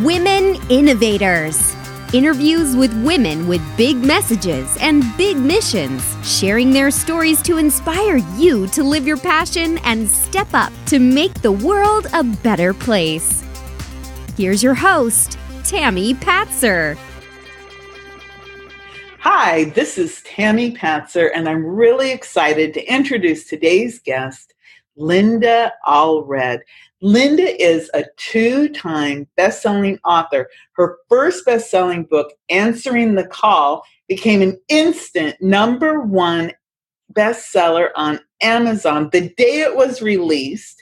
Women Innovators. Interviews with women with big messages and big missions, sharing their stories to inspire you to live your passion and step up to make the world a better place. Here's your host, Tammy Patzer. Hi, this is Tammy Patzer, and I'm really excited to introduce today's guest, Linda Allred. Linda is a two-time best-selling author. Her first best-selling book, Answering the Call, became an instant #1 bestseller on Amazon the day it was released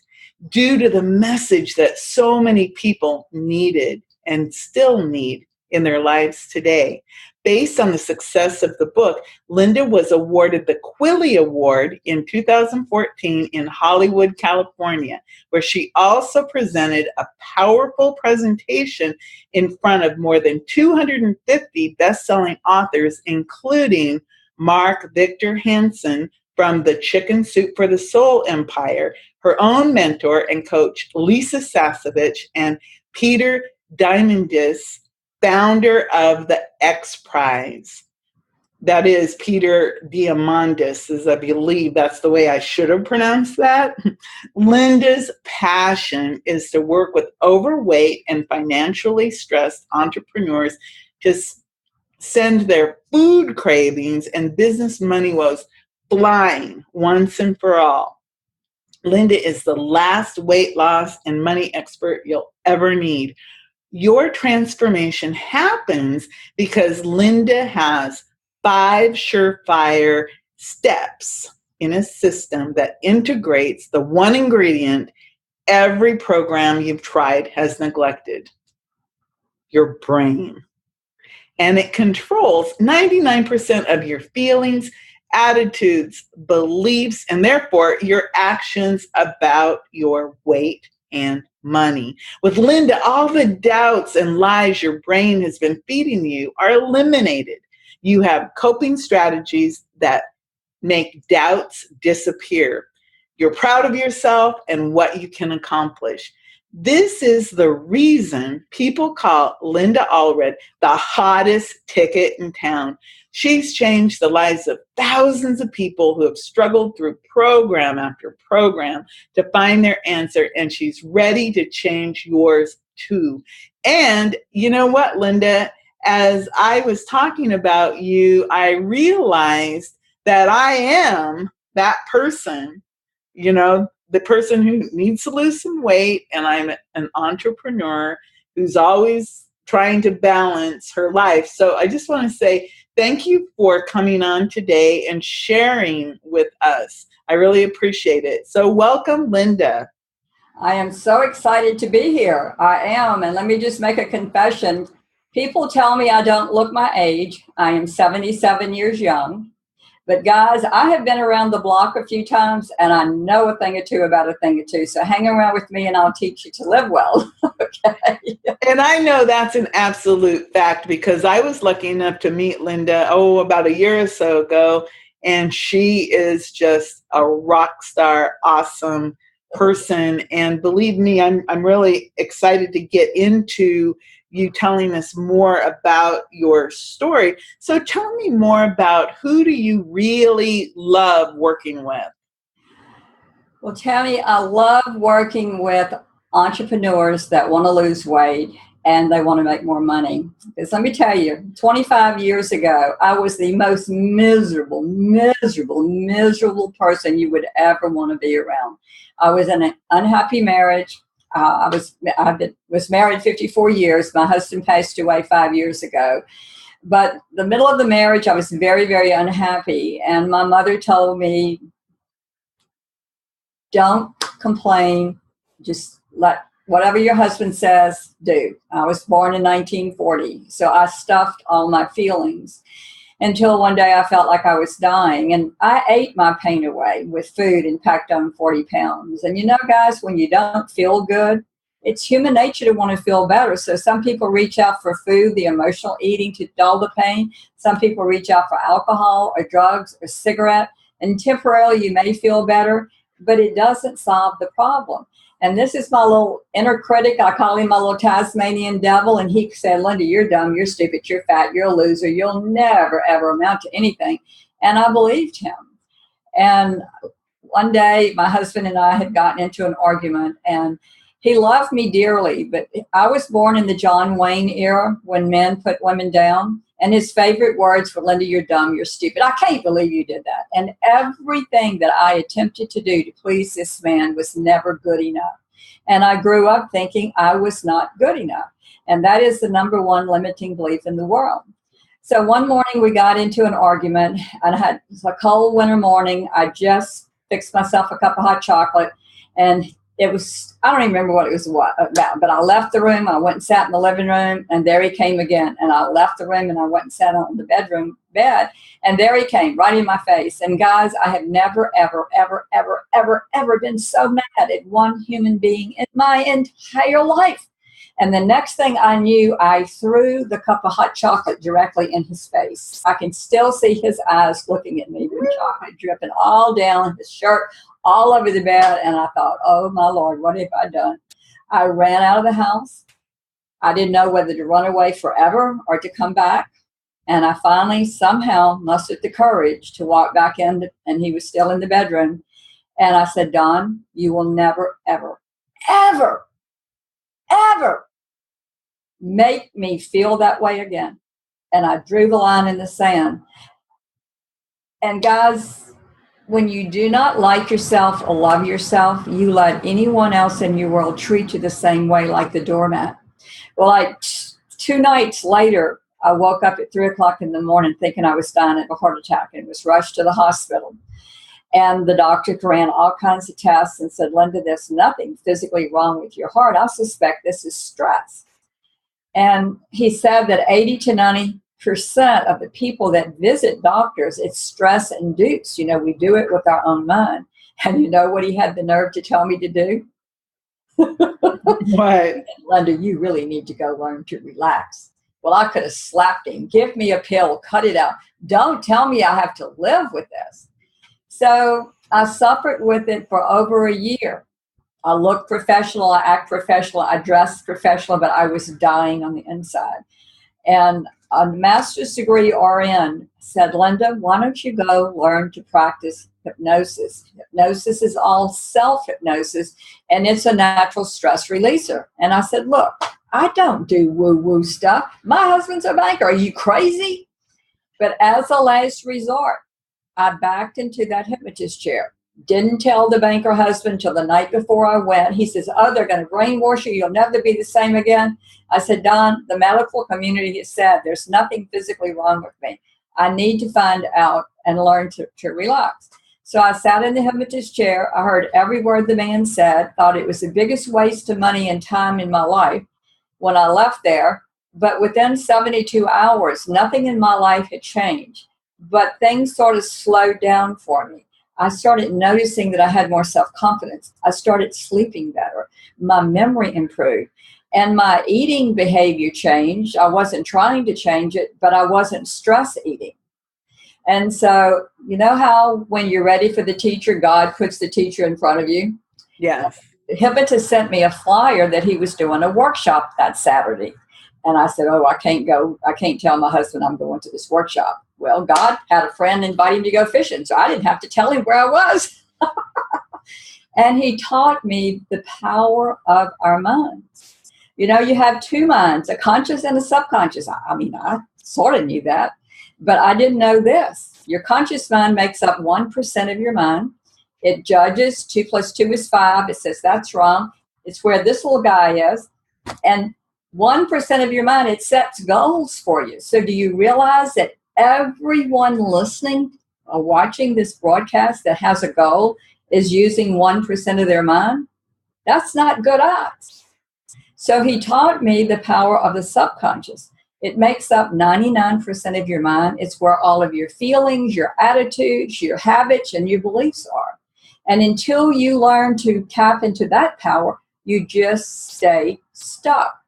due to the message that so many people needed and still need in their lives today. Based on the success of the book, Linda was awarded the Quilly Award in 2014 in Hollywood, California, where she also presented a powerful presentation in front of more than 250 best-selling authors, including Mark Victor Hansen from the Chicken Soup for the Soul empire, her own mentor and coach, Lisa Sasevich, and Peter Diamandis, founder of the X Prize. That is Peter Diamandis, as I believe that's the way I should have pronounced that. Linda's passion is to work with overweight and financially stressed entrepreneurs to send their food cravings and business money woes flying once and for all. Linda is the last weight loss and money expert you'll ever need. Your transformation happens because Linda has 5 surefire steps in a system that integrates the one ingredient every program you've tried has neglected: your brain. And it controls 99% of your feelings, attitudes, beliefs, and therefore your actions about your weight and money. With Linda, all the doubts and lies your brain has been feeding you are eliminated. You have coping strategies that make doubts disappear. You're proud of yourself and what you can accomplish. This is the reason people call Linda Allred the hottest ticket in town. She's changed the lives of thousands of people who have struggled through program after program to find their answer, and she's ready to change yours too. And you know what, Linda? As I was talking about you, I realized that I am that person, the person who needs to lose some weight, and I'm an entrepreneur who's always trying to balance her life. So I just want to say thank you for coming on today and sharing with us. I really appreciate it. So welcome, Linda. I am so excited to be here. I am. And let me just make a confession. People tell me I don't look my age. I am 77 years young. But guys, I have been around the block a few times, and I know a thing or two about a thing or two. So hang around with me and I'll teach you to live well. Okay. And I know that's an absolute fact because I was lucky enough to meet Linda, about a year or so ago. And she is just a rock star, awesome person. And believe me, I'm really excited to get into you telling us more about your story. So tell me more about who do you really love working with? Well, Tammy, I love working with entrepreneurs that want to lose weight and they want to make more money. Because let me tell you, 25 years ago, I was the most miserable person you would ever want to be around. I was in an unhappy marriage. I was married 54 years. My husband passed away 5 years ago. But the middle of the marriage, I was very, very unhappy. And my mother told me, don't complain. Just let whatever your husband says, do. I was born in 1940. So I stuffed all my feelings until one day I felt like I was dying. And I ate my pain away with food and packed on 40 pounds. And guys, when you don't feel good, it's human nature to want to feel better. So some people reach out for food, the emotional eating to dull the pain. Some people reach out for alcohol or drugs or cigarette. And temporarily you may feel better, but it doesn't solve the problem. And this is my little inner critic. I call him my little Tasmanian devil. And he said, Linda, you're dumb, you're stupid, you're fat, you're a loser. You'll never, ever amount to anything. And I believed him. And one day, my husband and I had gotten into an argument, and he loved me dearly, but I was born in the John Wayne era when men put women down. And his favorite words were, Linda, you're dumb, you're stupid. I can't believe you did that. And everything that I attempted to do to please this man was never good enough. And I grew up thinking I was not good enough. And that is the number one limiting belief in the world. So one morning we got into an argument, and it was a cold winter morning. I just fixed myself a cup of hot chocolate, and it was, I don't even remember what it was about, but I left the room, I went and sat in the living room, and there he came again. And I left the room and I went and sat on the bed, and there he came right in my face. And guys, I have never, ever, ever, ever, ever, ever been so mad at one human being in my entire life. And the next thing I knew, I threw the cup of hot chocolate directly in his face. I can still see his eyes looking at me with chocolate dripping all down his shirt, all over the bed. And I thought, oh, my Lord, what have I done? I ran out of the house. I didn't know whether to run away forever or to come back. And I finally somehow mustered the courage to walk back in, and he was still in the bedroom. And I said, Don, you will never, ever, ever, ever make me feel that way again. And I drew the line in the sand. And guys, when you do not like yourself or love yourself, you let anyone else in your world treat you the same way, like the doormat. Well, 2 nights later, I woke up at 3 o'clock in the morning thinking I was dying of a heart attack and was rushed to the hospital. And the doctor ran all kinds of tests and said, Linda, there's nothing physically wrong with your heart. I suspect this is stress. And he said that 80 to 90% of the people that visit doctors, it's stress induced. You know, we do it with our own mind. And you know what he had the nerve to tell me to do? What? Linda, you really need to go learn to relax. Well, I could have slapped him. Give me a pill, cut it out. Don't tell me I have to live with this. So I suffered with it for over a year. I look professional, I act professional, I dress professional, but I was dying on the inside. And a master's degree RN said, Linda, why don't you go learn to practice hypnosis? Hypnosis is all self-hypnosis, and it's a natural stress releaser. And I said, look, I don't do woo-woo stuff. My husband's a banker. Are you crazy? But as a last resort, I backed into that hypnotist chair. Didn't tell the banker husband till the night before I went. He says, oh, they're going to brainwash you. You'll never be the same again. I said, Don, the medical community has said there's nothing physically wrong with me. I need to find out and learn to relax. So I sat in the hypnotist chair. I heard every word the man said, thought it was the biggest waste of money and time in my life when I left there. But within 72 hours, nothing in my life had changed. But things sort of slowed down for me. I started noticing that I had more self-confidence. I started sleeping better. My memory improved. And my eating behavior changed. I wasn't trying to change it, but I wasn't stress eating. And so, you know how when you're ready for the teacher, God puts the teacher in front of you? Yes. The hypnotist sent me a flyer that he was doing a workshop that Saturday. And I said, oh, I can't go. I can't tell my husband I'm going to this workshop. Well, God had a friend invite him to go fishing, so I didn't have to tell him where I was. And he taught me the power of our minds. You know, you have 2 minds, a conscious and a subconscious. I mean, I sort of knew that, but I didn't know this. Your conscious mind makes up 1% of your mind. It judges 2 + 2 is 5. It says that's wrong. It's where this little guy is. And 1% of your mind, it sets goals for you. So do you realize that everyone listening or watching this broadcast that has a goal is using 1% of their mind? That's not good odds. So he taught me the power of the subconscious. It makes up 99% of your mind. It's where all of your feelings, your attitudes, your habits, and your beliefs are. And until you learn to tap into that power, you just stay stuck.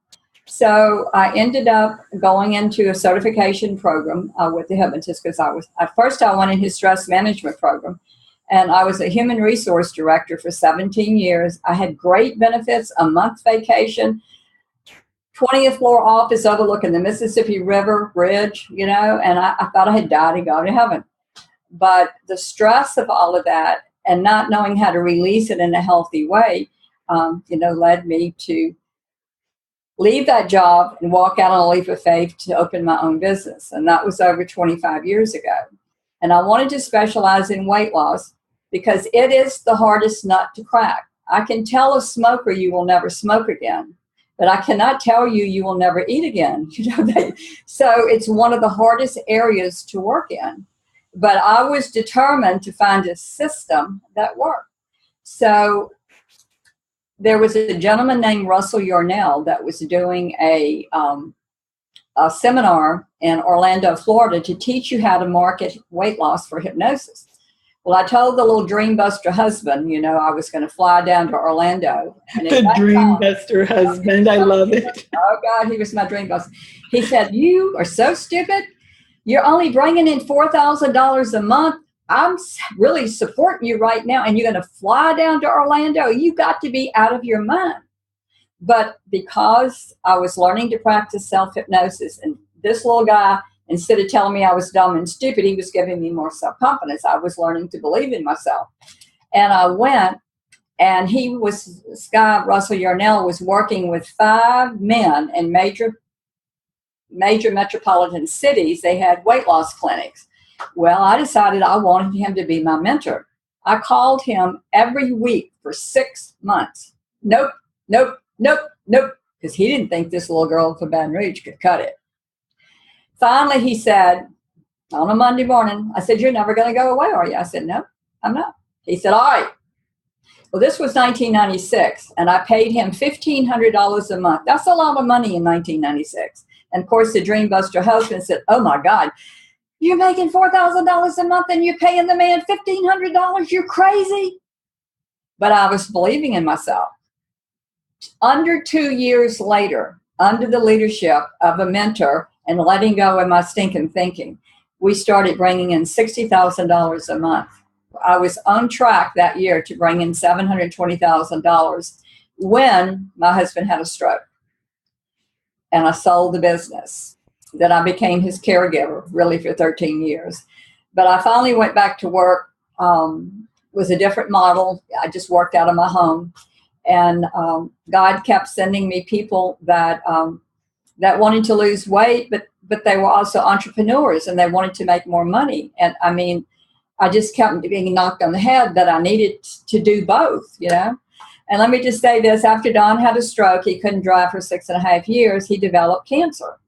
So I ended up going into a certification program with the hypnotist because at first I went in his stress management program. And I was a human resource director for 17 years. I had great benefits, a month vacation, 20th floor office overlooking the Mississippi River Bridge, and I thought I had died and gone to heaven. But the stress of all of that and not knowing how to release it in a healthy way, led me to leave that job and walk out on a leap of faith to open my own business. And that was over 25 years ago. And I wanted to specialize in weight loss because it is the hardest nut to crack. I can tell a smoker you will never smoke again, but I cannot tell you will never eat again. So it's one of the hardest areas to work in. But I was determined to find a system that worked. So there was a gentleman named Russell Yarnell that was doing a seminar in Orlando, Florida, to teach you how to market weight loss for hypnosis. Well, I told the little dreambuster husband, I was going to fly down to Orlando. And the dreambuster husband, I love it. Oh, God, he was my dreambuster. He said, "You are so stupid. You're only bringing in $4,000 a month. I'm really supporting you right now, and you're going to fly down to Orlando. You got to be out of your mind." But because I was learning to practice self-hypnosis, and this little guy, instead of telling me I was dumb and stupid, he was giving me more self-confidence. I was learning to believe in myself. And I went, and this guy, Russell Yarnell, was working with 5 men in major metropolitan cities. They had weight loss clinics. Well, I decided I wanted him to be my mentor. I called him every week for 6 months. Nope, because he didn't think this little girl from Baton Rouge could cut it. Finally, he said, on a Monday morning, I said, "You're never going to go away, are you?" I said, "No, I'm not." He said, "All right." Well, this was 1996, and I paid him $1,500 a month. That's a lot of money in 1996. And of course, the dreambuster husband said, "Oh my God, you're making $4,000 a month and you're paying the man $1,500. You're crazy." But I was believing in myself. Under 2 years later, under the leadership of a mentor and letting go of my stinking thinking, we started bringing in $60,000 a month. I was on track that year to bring in $720,000 when my husband had a stroke. And I sold the business. Then I became his caregiver, really, for 13 years. But I finally went back to work. Was a different model. I just worked out of my home. And God kept sending me people that wanted to lose weight, but they were also entrepreneurs and they wanted to make more money. And I mean, I just kept being knocked on the head that I needed to do both, And let me just say this, after Don had a stroke, he couldn't drive for 6.5 years, he developed cancer.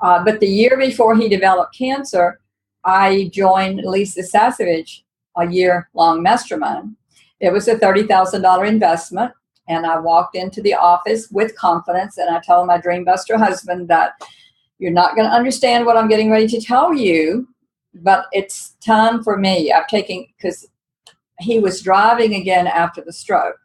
But the year before he developed cancer, I joined Lisa Sasevich, a year-long mastermind. It was a $30,000 investment, and I walked into the office with confidence, and I told my dreambuster husband that you're not going to understand what I'm getting ready to tell you, but it's time for me. Because he was driving again after the stroke.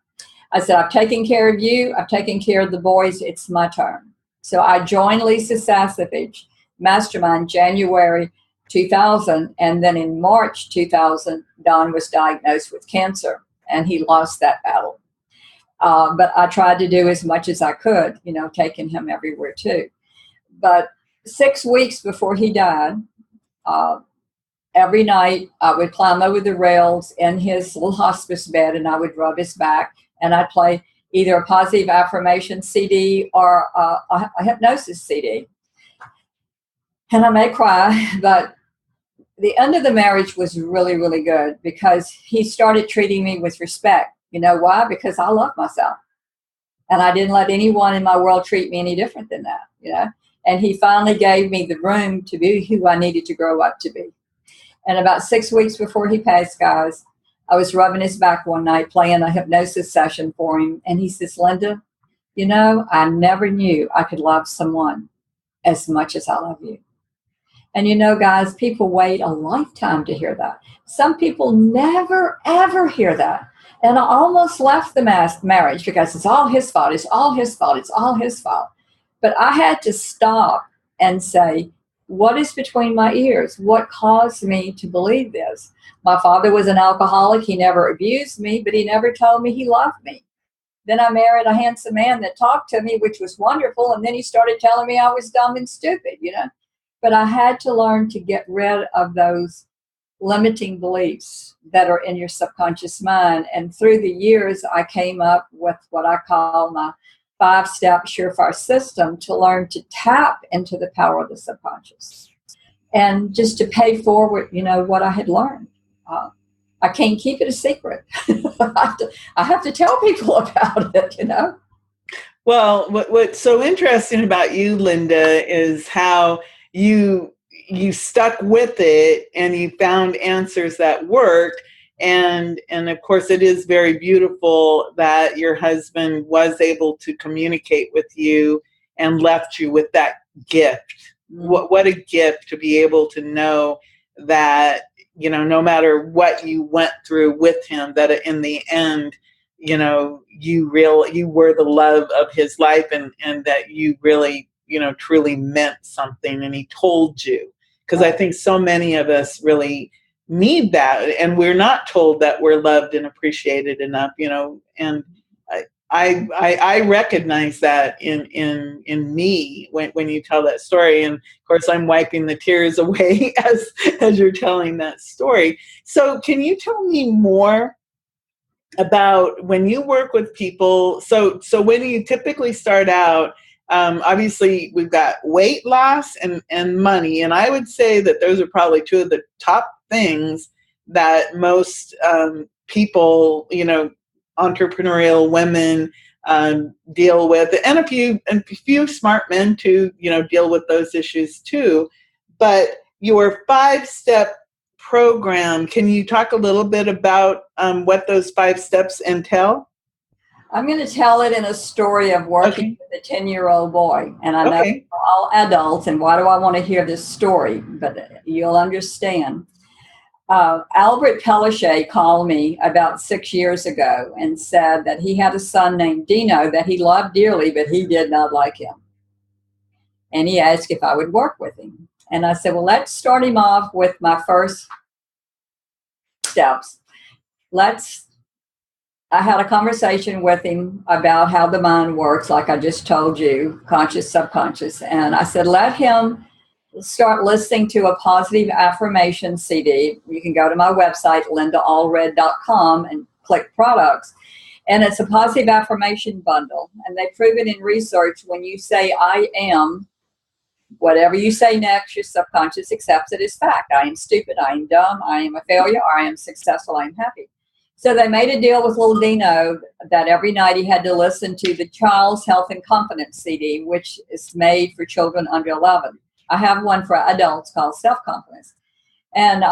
I said, "I've taken care of you. I've taken care of the boys. It's my turn." So I joined Lisa Sasevich Mastermind January 2000, and then in March 2000, Don was diagnosed with cancer, and he lost that battle. But I tried to do as much as I could, taking him everywhere too. But 6 weeks before he died, every night I would climb over the rails in his little hospice bed, and I would rub his back, and I'd play either a positive affirmation CD or a hypnosis CD. And I may cry, but the end of the marriage was really, really good because he started treating me with respect. You know why? Because I love myself. And I didn't let anyone in my world treat me any different than that, And he finally gave me the room to be who I needed to grow up to be. And about 6 weeks before he passed, guys, I was rubbing his back one night playing a hypnosis session for him. And he says, "Linda, I never knew I could love someone as much as I love you." And guys, people wait a lifetime to hear that. Some people never, ever hear that. And I almost left the marriage because it's all his fault. It's all his fault. It's all his fault. But I had to stop and say, what is between my ears? What caused me to believe this? My father was an alcoholic. He never abused me, but he never told me he loved me. Then I married a handsome man that talked to me, which was wonderful. And then he started telling me I was dumb and stupid, But I had to learn to get rid of those limiting beliefs that are in your subconscious mind. And through the years, I came up with what I call my 5-step surefire system to learn to tap into the power of the subconscious and just to pay forward, what I had learned. I can't keep it a secret. I have to tell people about it, Well, what's so interesting about you, Linda, is how you stuck with it and you found answers that worked. And of course, it is very beautiful that your husband was able to communicate with you and left you with that gift. What a gift to be able to know that, no matter what you went through with him, that in the end, you were the love of his life, and that you really, truly meant something, and he told you. Because I think so many of us really need that, and we're not told that we're loved and appreciated enough, and I recognize that in me when you tell that story. And of course I'm wiping the tears away as you're telling that story. So can you tell me more about when you work with people? So when you typically start out, obviously we've got weight loss and money, and I would say that those are probably two of the top things that most people, entrepreneurial women deal with, and a few smart men too, deal with those issues too. But your 5-step program, can you talk a little bit about what those 5 steps entail? I'm going to tell it in a story of working with a 10-year-old boy. And I know we're all adults, and why do I want to hear this story? But you'll understand. Albert Pellichet called me about 6 years ago and said that he had a son named Dino that he loved dearly, but he did not like him. And he asked if I would work with him. And I said, well, let's start him off with my first steps. I had a conversation with him about how the mind works, like I just told you, conscious, subconscious. And I said, let him start listening to a positive affirmation CD. You can go to my website, lindaallred.com, and click products. And it's a positive affirmation bundle. And they've proven in research, when you say, I am, whatever you say next, your subconscious accepts it as fact. I am stupid, I am dumb, I am a failure, or I am successful, I am happy. So they made a deal with little Dino that every night he had to listen to the Child's Health and Confidence CD, which is made for children under 11. I have one for adults called Self-Confidence. And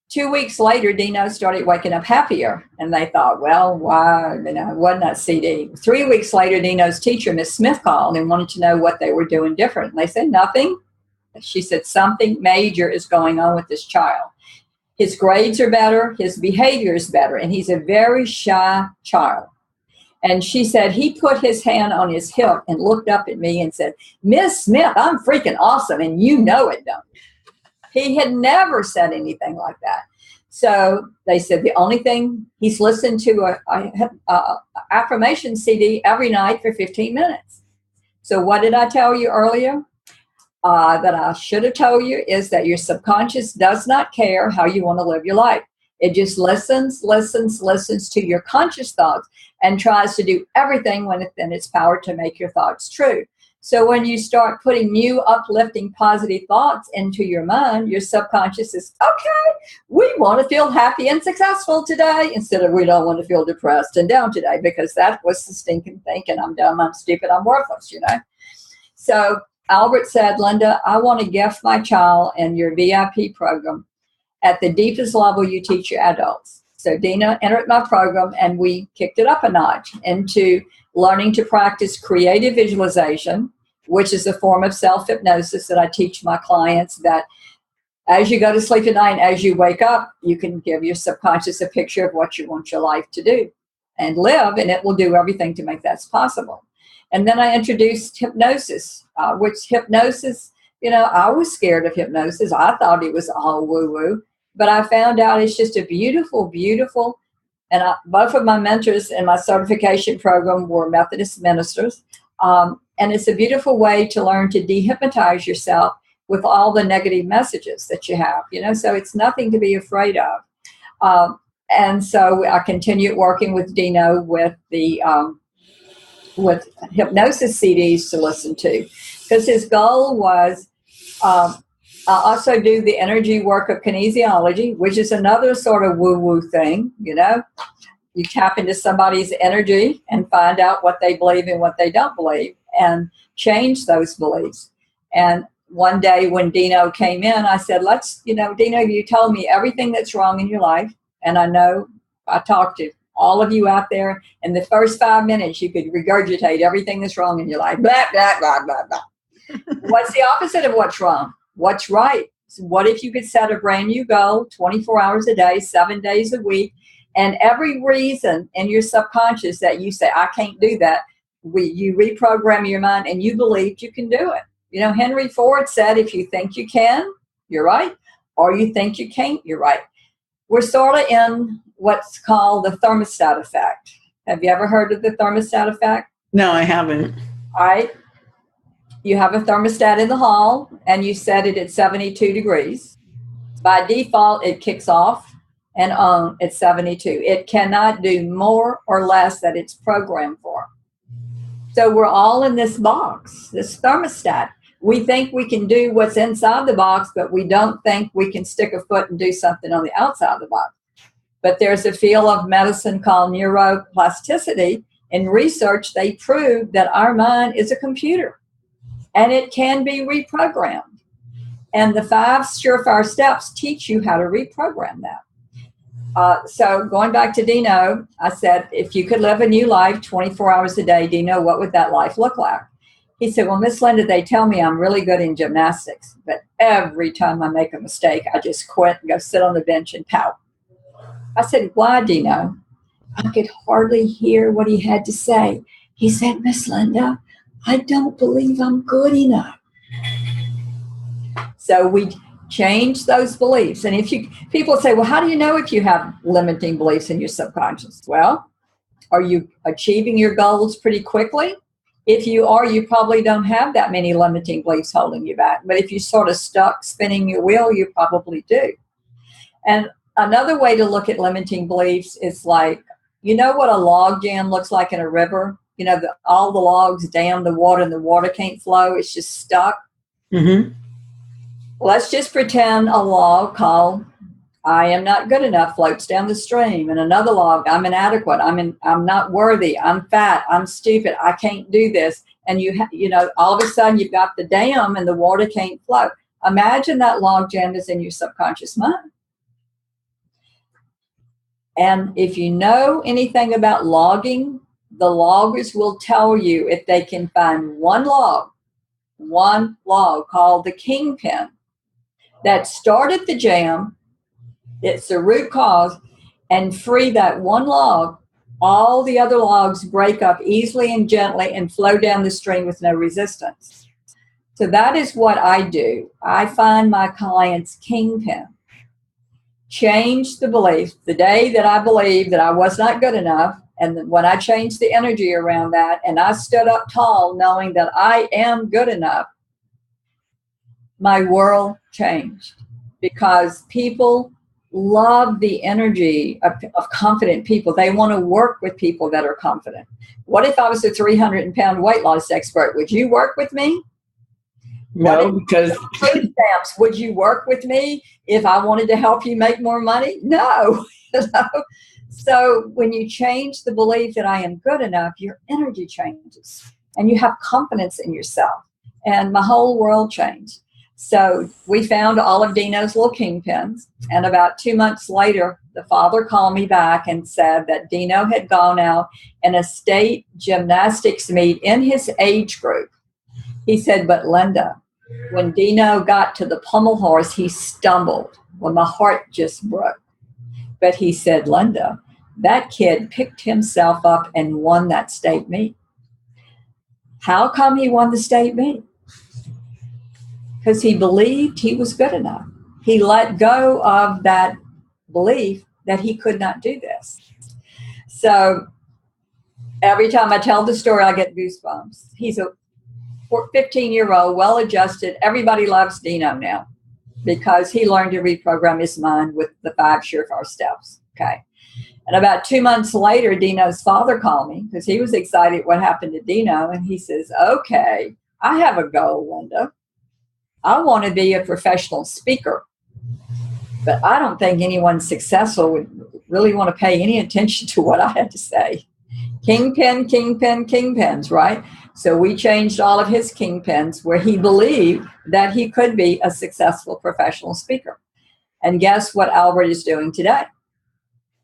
2 weeks later, Dino started waking up happier. And they thought, well, why? It wasn't that CD. 3 weeks later, Dino's teacher, Miss Smith, called and wanted to know what they were doing different. And they said, nothing. She said, something major is going on with this child. His grades are better. His behavior is better. And he's a very shy child. And she said, he put his hand on his hip and looked up at me and said, Miss Smith, I'm freaking awesome. And you know it, don't you? He had never said anything like that. So they said the only thing, he's listened to a affirmation CD every night for 15 minutes. So what did I tell you earlier? That I should have told you is that your subconscious does not care how you want to live your life. It just listens to your conscious thoughts and tries to do everything within its power to make your thoughts true. So when you start putting new uplifting positive thoughts into your mind, your subconscious is, okay, we want to feel happy and successful today instead of we don't want to feel depressed and down today, because that was the stinking thinking. I'm dumb, I'm stupid, I'm worthless, So Albert said, Linda, I want to gift my child in your VIP program at the deepest level you teach your adults. So Dina entered my program, and we kicked it up a notch into learning to practice creative visualization, which is a form of self-hypnosis that I teach my clients, that as you go to sleep at night, as you wake up, you can give your subconscious a picture of what you want your life to do and live, and it will do everything to make that possible. And then I introduced hypnosis, which hypnosis I was scared of hypnosis. I thought it was all woo-woo. But I found out it's just a beautiful, beautiful, and both of my mentors in my certification program were Methodist ministers. And it's a beautiful way to learn to dehypnotize yourself with all the negative messages that you have, so it's nothing to be afraid of. And so I continued working with Dino with the with hypnosis CDs to listen to, because his goal was, I also do the energy work of kinesiology, which is another sort of woo-woo thing, You tap into somebody's energy and find out what they believe and what they don't believe and change those beliefs. And one day when Dino came in, I said, Dino, you told me everything that's wrong in your life. And I know I talked to all of you out there. In the first 5 minutes, you could regurgitate everything that's wrong in your life. Blah, blah, blah, blah, blah. What's the opposite of what's wrong? What's right? So what if you could set a brand new goal, 24 hours a day, 7 days a week, and every reason in your subconscious that you say, I can't do that, you reprogram your mind and you believed you can do it. Henry Ford said, if you think you can, you're right, or you think you can't, you're right. We're sort of in what's called the thermostat effect. Have you ever heard of the thermostat effect? No, I haven't. All right. You have a thermostat in the hall and you set it at 72 degrees. By default, it kicks off and on at 72. It cannot do more or less than it's programmed for. So we're all in this box, this thermostat. We think we can do what's inside the box, but we don't think we can stick a foot and do something on the outside of the box. But there's a field of medicine called neuroplasticity. In research, they prove that our mind is a computer and it can be reprogrammed. And the 5 surefire steps teach you how to reprogram that. So going back to Dino, I said, if you could live a new life 24 hours a day, Dino, what would that life look like? He said, well, Miss Linda, they tell me I'm really good in gymnastics, but every time I make a mistake, I just quit and go sit on the bench and pout. I said, why, Dino? I could hardly hear what he had to say. He said, Miss Linda, I don't believe I'm good enough. So we change those beliefs. And people say, well, how do you know if you have limiting beliefs in your subconscious? Well, are you achieving your goals pretty quickly? If you are, you probably don't have that many limiting beliefs holding you back. But if you're sort of stuck spinning your wheel, you probably do. And another way to look at limiting beliefs is like, what a log jam looks like in a river? All the logs dam the water and the water can't flow. It's just stuck. Mm-hmm. Let's just pretend a log called I am not good enough floats down the stream, and another log, I'm inadequate, I'm not worthy, I'm fat, I'm stupid, I can't do this. And all of a sudden you've got the dam and the water can't flow. Imagine that log jam is in your subconscious mind. And if you know anything about logging, the loggers will tell you if they can find one log called the kingpin that started the jam, it's the root cause, and free that one log, all the other logs break up easily and gently and flow down the stream with no resistance. So that is what I do. I find my clients' kingpin. Change the belief. The day that I believed that I was not good enough, and when I changed the energy around that, and I stood up tall knowing that I am good enough, my world changed, because people love the energy of confident people. They want to work with people that are confident. What if I was a 300-pound weight loss expert? Would you work with me? No, because food stamps. Would you work with me if I wanted to help you make more money? No. So when you change the belief that I am good enough, your energy changes and you have confidence in yourself. And my whole world changed. So we found all of Dino's little kingpins, and about 2 months later, the father called me back and said that Dino had gone out in a state gymnastics meet in his age group. He said, but Linda, when Dino got to the pommel horse, he stumbled. Well, my heart just broke. But he said, Linda, that kid picked himself up and won that state meet. How come he won the state meet? because he believed he was good enough. He let go of that belief that he could not do this. So every time I tell the story, I get goosebumps. He's a 15-year-old, well-adjusted. Everybody loves Dino now because he learned to reprogram his mind with the 5 surefire steps. Okay. And about 2 months later, Dino's father called me because he was excited what happened to Dino. And he says, okay, I have a goal, Linda. I want to be a professional speaker. But I don't think anyone successful would really want to pay any attention to what I had to say. Kingpin, kingpin, kingpins, right? So we changed all of his kingpins where he believed that he could be a successful professional speaker. And guess what Allred is doing today?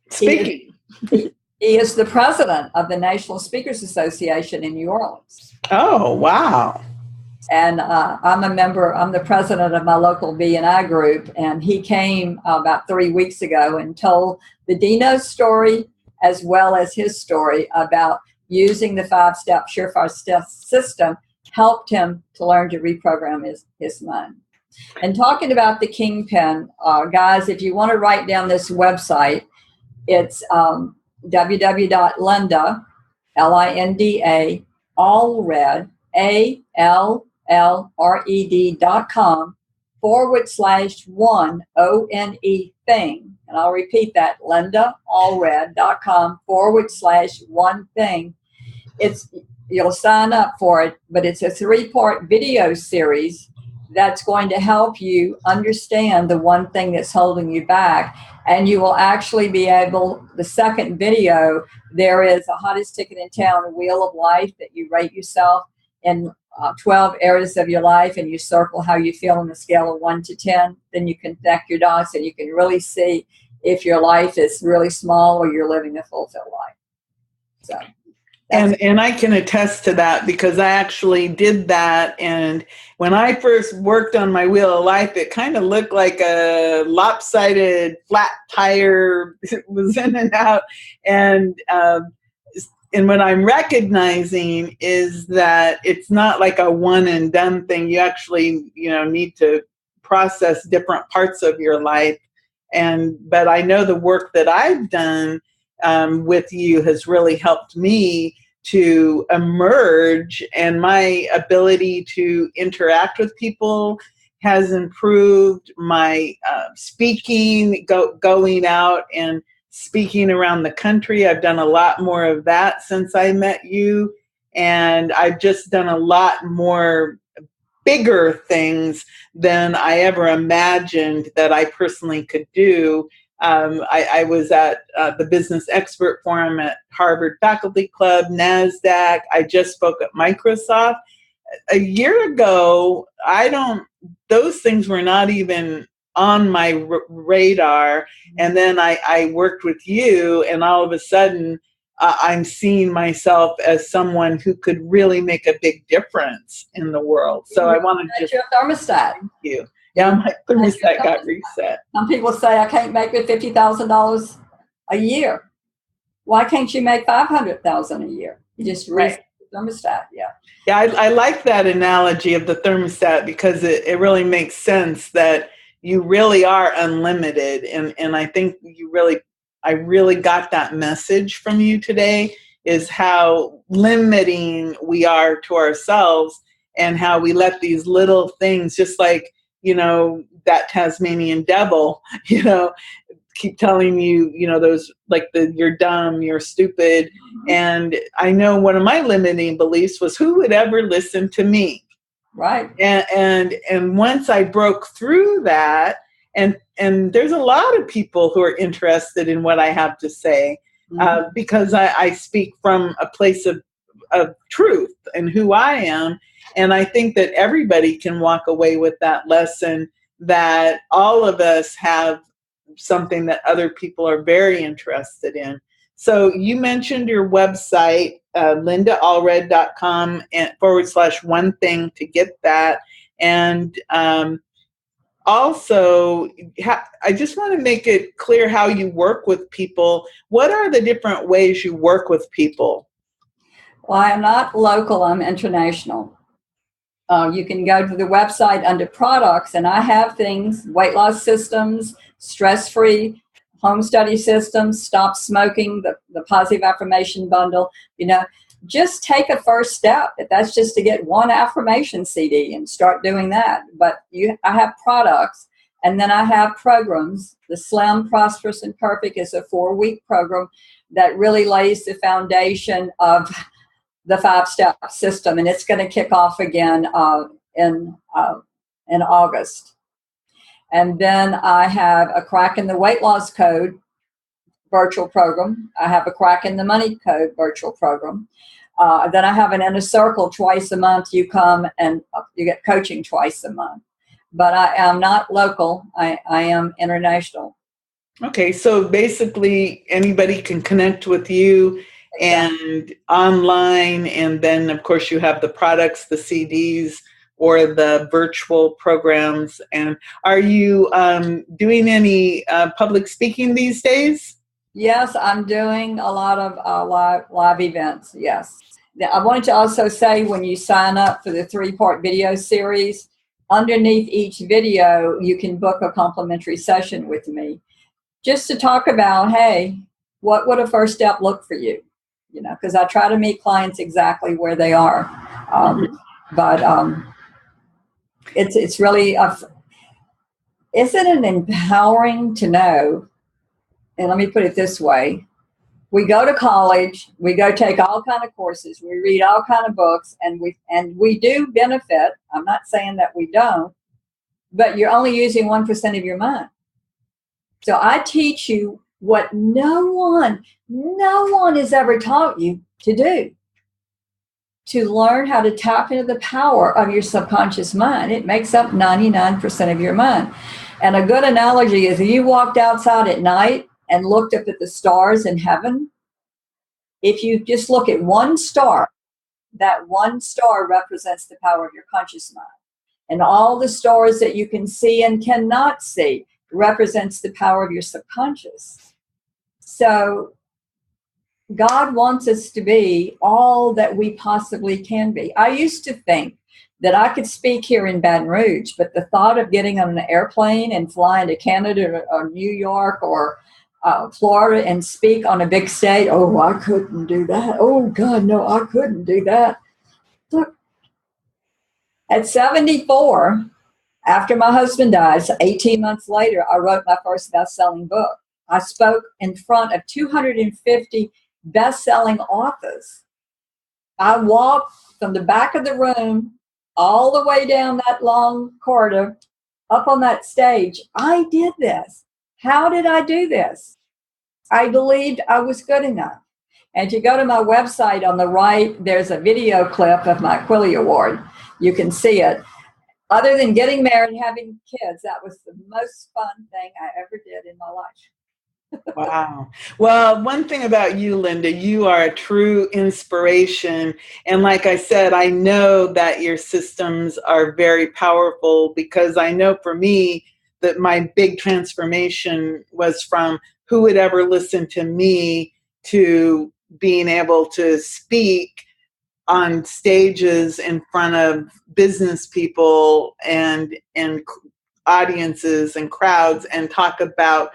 Speaking. He is the president of the National Speakers Association in New Orleans. Oh, wow. And I'm the president of my local B&I group. And he came about 3 weeks ago and told the Dino story as well as his story about using the 5-step surefire step system helped him to learn to reprogram his mind. And talking about the kingpin, guys, if you want to write down this website, it's www.linda, Linda, Allred, ALLRED.com /one thing. And I'll repeat that, lindaallred.com /one thing. You'll sign up for it, but it's a 3-part video series that's going to help you understand the one thing that's holding you back. And you will actually be able, the second video, there is a hottest ticket in town wheel of life that you rate yourself in 12 areas of your life, and you circle how you feel on a scale of 1 to 10. Then you can connect your dots and you can really see if your life is really small or you're living a fulfilled life. So. And I can attest to that because I actually did that. And when I first worked on my wheel of life, it kind of looked like a lopsided flat tire. It was in and out. And what I'm recognizing is that it's not like a one and done thing. You actually, need to process different parts of your life. But I know the work that I've done with you has really helped me to emerge, and my ability to interact with people has improved. My speaking, going out and speaking around the country, I've done a lot more of that since I met you, and I've just done a lot more bigger things than I ever imagined that I personally could do. I was at the Business Expert Forum at Harvard Faculty Club, NASDAQ. I just spoke at Microsoft. A year ago, those things were not even on my radar. And then I worked with you, and all of a sudden, I'm seeing myself as someone who could really make a big difference in the world. So I want to just your thermostat. Thank you. Yeah, my thermostat got reset. Some people say I can't make it $50,000 a year. Why can't you make $500,000 a year? You just reset the thermostat. Yeah. Yeah, I like that analogy of the thermostat because it really makes sense that you really are unlimited, and I think I really got that message from you today, is how limiting we are to ourselves and how we let these little things, just like that Tasmanian devil, keep telling you, those like you're dumb, you're stupid. Mm-hmm. And I know one of my limiting beliefs was, who would ever listen to me? Right. And once I broke through that, and there's a lot of people who are interested in what I have to say, mm-hmm. Because I speak from a place of truth and who I am. And I think that everybody can walk away with that lesson, that all of us have something that other people are very interested in. So you mentioned your website, lindaallred.com /one thing to get that. And also, I just want to make it clear how you work with people. What are the different ways you work with people? Well, I'm not local, I'm international. You can go to the website under products, and I have things: weight loss systems, stress-free home study systems, stop smoking, the positive affirmation bundle. Just take a first step. If that's just to get one affirmation CD and start doing that. But I have products, and then I have programs. The Slim, Prosperous, and Perfect is a 4-week program that really lays the foundation of the 5-step system, and it's going to kick off again in August. And then I have a Crack in the Weight Loss Code virtual program. I have a Crack in the Money Code virtual program. Then I have an Inner Circle twice a month. You come and you get coaching twice a month. But I am not local. I am international. Okay, so basically anybody can connect with you and online, and then of course you have the products, the CDs, or the virtual programs. And are you doing any public speaking these days? Yes, I'm doing a lot of live events. Yes. I wanted to also say, when you sign up for the 3-part video series, underneath each video, you can book a complimentary session with me just to talk about, hey, what would a first step look for you? Because I try to meet clients exactly where they are. But it's really, isn't it empowering to know? And let me put it this way. We go to college, we go take all kind of courses, we read all kind of books, and we do benefit. I'm not saying that we don't, but you're only using 1% of your mind. So I teach you what no one has ever taught you to do, to learn how to tap into the power of your subconscious mind. It makes up 99% of your mind. And a good analogy is, if you walked outside at night and looked up at the stars in heaven, if you just look at one star, that one star represents the power of your conscious mind. And all the stars that you can see and cannot see represents the power of your subconscious. So God wants us to be all that we possibly can be. I used to think that I could speak here in Baton Rouge, but the thought of getting on an airplane and flying to Canada or New York or Florida and speak on a big stage, oh, I couldn't do that. Oh, God, no, I couldn't do that. Look, at 74, after my husband died, 18 months later, I wrote my first best-selling book. I spoke in front of 250 best-selling authors. I walked from the back of the room all the way down that long corridor up on that stage. I did this. How did I do this? I believed I was good enough. And if you go to my website on the right, there's a video clip of my Quilly Award. You can see it. Other than getting married and having kids, that was the most fun thing I ever did in my life. Wow. Well, one thing about you, Linda, you are a true inspiration. And like I said, I know that your systems are very powerful, because I know for me that my big transformation was from who would ever listen to me to being able to speak on stages in front of business people and audiences and crowds and talk about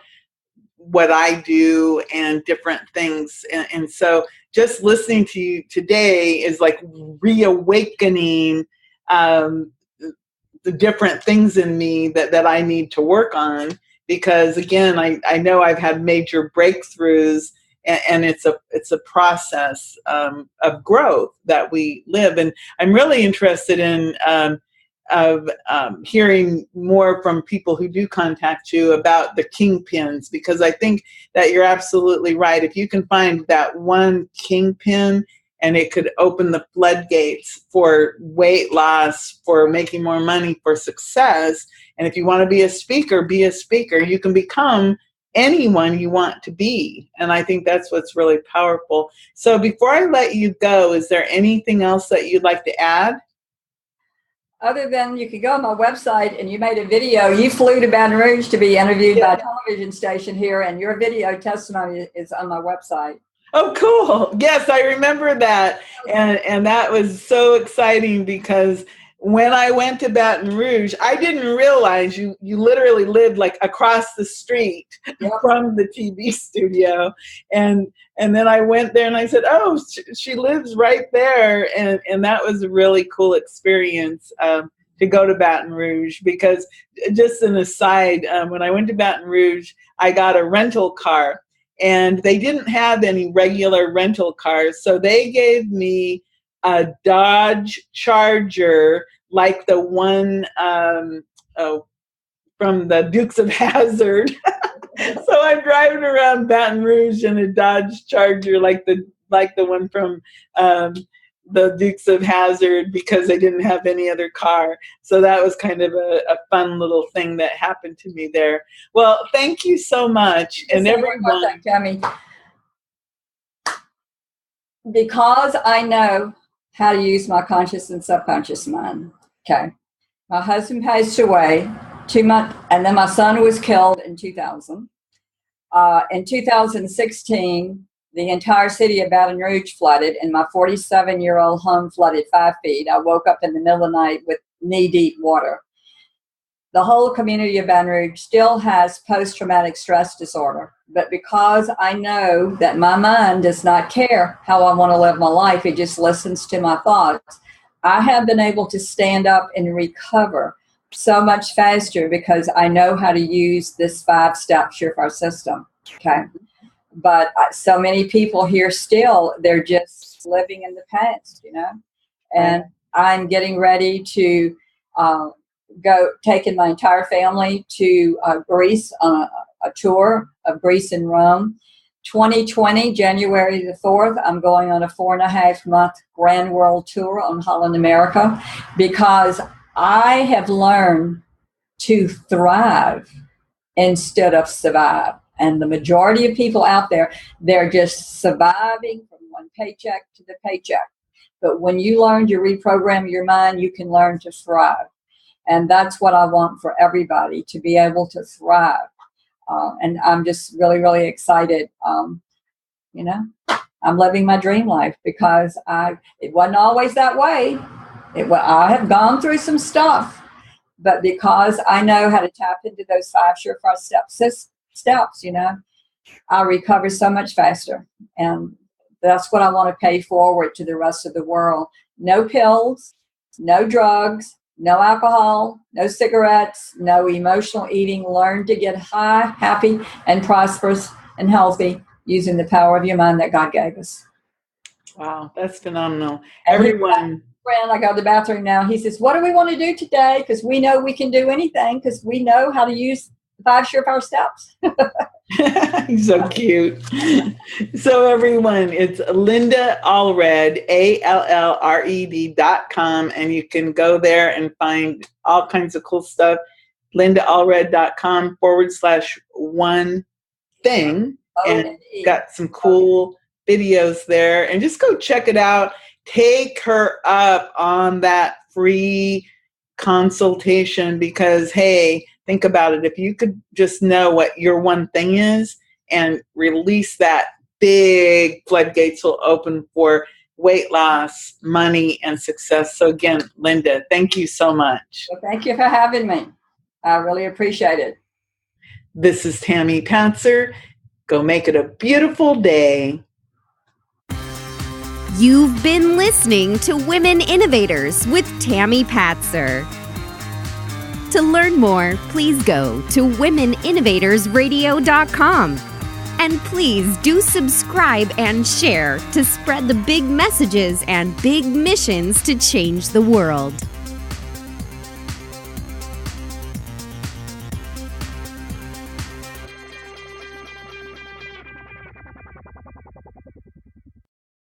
what I do and different things. And so just listening to you today is like reawakening the different things in me that I need to work on, because again, I know I've had major breakthroughs, and it's a process of growth that we live. And I'm really interested in hearing more from people who do contact you about the kingpins, because I think that you're absolutely right. If you can find that one kingpin, and it could open the floodgates for weight loss, for making more money, for success. And if you want to be a speaker, be a speaker. You can become anyone you want to be. And I think that's what's really powerful. So before I let you go, is there anything else that you'd like to add? Other than you could go on my website, and you made a video. You flew to Baton Rouge to be interviewed by a television station here, and your video testimony is on my website. Oh, cool. Yes, I remember that. And that was so exciting, because when I went to Baton Rouge, I didn't realize you literally lived like across the street from the TV studio. And then I went there and I said, oh, she lives right there. And that was a really cool experience to go to Baton Rouge, because just an aside, when I went to Baton Rouge, I got a rental car, and they didn't have any regular rental cars. So they gave me a Dodge Charger, like the one from the Dukes of Hazzard. So I'm driving around Baton Rouge in a Dodge Charger, like the one from the Dukes of Hazzard, because they didn't have any other car. So that was kind of a fun little thing that happened to me there. Well, thank you so much. And everyone, Tammy, because I know how to use my conscious and subconscious mind. Okay. My husband passed away 2 months, and then my son was killed in 2000. In 2016, the entire city of Baton Rouge flooded, and my 47-year-old home flooded 5 feet. I woke up in the middle of the night with knee-deep water. The whole community of Baton Rouge still has post-traumatic stress disorder. But because I know that my mind does not care how I want to live my life, it just listens to my thoughts, I have been able to stand up and recover so much faster because I know how to use this 5-step Surefire system. Okay. But so many people here still, they're just living in the past, and I'm getting ready to go, taking my entire family to Greece on a tour of Greece and Rome. 2020, January the 4th, I'm going on a 4.5-month Grand World Tour on Holland America, because I have learned to thrive instead of survive. And the majority of people out there, they're just surviving from one paycheck to the paycheck. But when you learn to reprogram your mind, you can learn to thrive. And that's what I want for everybody, to be able to thrive. And I'm just really, really excited. I'm living my dream life, because it wasn't always that way. I have gone through some stuff, but because I know how to tap into those 5 Surefire steps, I recover so much faster. And that's what I want to pay forward to the rest of the world. No pills, no drugs, no alcohol, no cigarettes, no emotional eating. Learn to get high, happy, and prosperous and healthy using the power of your mind that God gave us. Wow, that's phenomenal. Everyone. Friend, I go to the bathroom now. He says, what do we want to do today? Because we know we can do anything, because we know how to use 5 Surefire steps. He's so cute. So everyone, it's Linda Allred, ALLRED.com, and you can go there and find all kinds of cool stuff. LindaAllred.com/one thing, and got some cool videos there, and just go check it out. Take her up on that free consultation, because, hey, think about it. If you could just know what your one thing is and release that, big floodgates will open for weight loss, money, and success. So again, Linda, thank you so much. Well, thank you for having me. I really appreciate it. This is Tammy Patzer. Go make it a beautiful day. You've been listening to Women Innovators with Tammy Patzer. To learn more, please go to womeninnovatorsradio.com. And please do subscribe and share to spread the big messages and big missions to change the world.